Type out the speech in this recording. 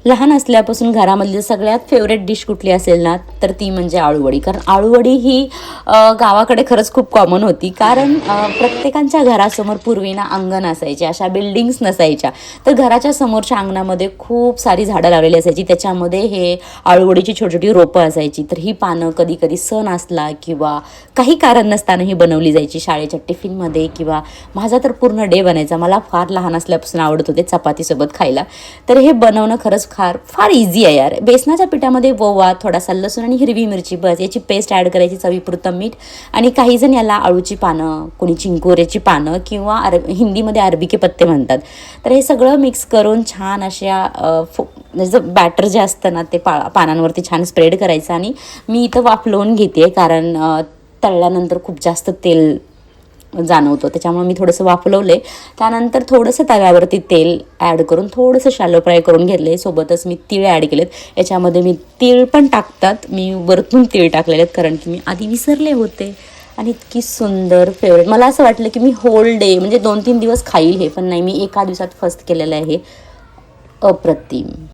लहान असल्यापासून घरामधली सगळ्यात फेवरेट डिश कुठली असेल ना तर ती म्हणजे आळूवडी. कारण आळूवडी ही गावाकडे खरंच खूप कॉमन होती. कारण प्रत्येकांच्या घरासमोर पूर्वी ना अंगण असायचे, अशा बिल्डिंग्स नसायच्या. तर घराच्या समोरच्या अंगणामध्ये खूप सारी झाडं लावलेली असायची. त्याच्यामध्ये हे आळूवडीची छोटी छोटी रोपं असायची. तर ही पानं कधी कधी सण असला किंवा काही कारण नसताना ही बनवली जायची शाळेच्या टिफिनमध्ये, किंवा माझा तर पूर्ण डे बनायचा. मला फार लहान असल्यापासून आवडत होते चपातीसोबत खायला. तर हे बनवणं खरंच फार इझी आहे यार. बेसनाच्या पिठामध्ये ओवा, थोडासा लसूण आणि हिरवी मिरची, बस याची पेस्ट ॲड करायची, चवीपुरतं मीठ. आणि काही जण याला आळूची पानं, कोणी चिंकोऱ्याची पानं किंवा हिंदीमध्ये अरबी के पत्ते म्हणतात. तर हे सगळं मिक्स करून छान अशा जसं बॅटर जे असतं ना ते पानांवरती छान स्प्रेड करायचं. आणि मी इथं वाफलवून घेते कारण तळल्यानंतर खूप जास्त तेल जाणवतो, त्याच्यामुळे मी थोडंसं वाफलवले. त्यानंतर थोडंसं तव्यावरती तेल ॲड करून थोडंसं शॅलो फ्राय करून घेतले. सोबतच मी तीळ ॲड केलेत. याच्यामध्ये मी तीळ पण टाकतात, मी वरतून तीळ टाकलेले आहेत कारण की मी आधी विसरले होते. आणि इतकी सुंदर फेवरेट, मला असं वाटलं की मी होल डे म्हणजे 2-3 दिवस खाईल हे, पण नाही, मी एका दिवसात फर्स्ट केलेलं आहे हे. अप्रतिम.